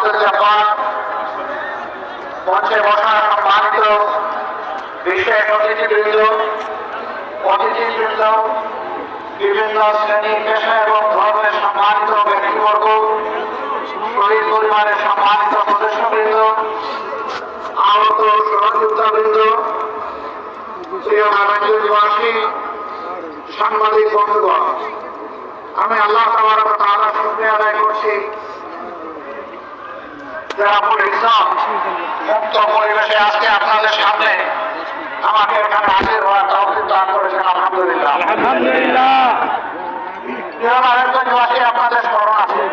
আব্দুল জব্বার, মঞ্চে বসা সম্মানিত বিশেষ অতিথিবৃন্দ, বিভিন্ন শ্রেণী পেশা এবং ধর্মের সম্মানিত ব্যক্তিবর্গ, শহীদ পরিবারের সম্মানিত সদস্যবৃন্দ, আহত সহযোদ্ধাবৃন্দ, প্রিয় নারায়ণগঞ্জ নিবাসী সাংবাদিক বন্ধুগণ, আমি আল্লাহ তাআলার তাআলা শুকরিয়া আদায় করছি যে রাব্বুল ইসলাম মুক্ত পরিবেশে আজকে আপনাদের সামনে আমাকে এখানে হাজির হওয়ার তৌফিক দান করেছেন। আলহামদুলিল্লাহ। প্রিয় নারায়ণগঞ্জ নিবাসী, আপনাদের স্মরণ আছে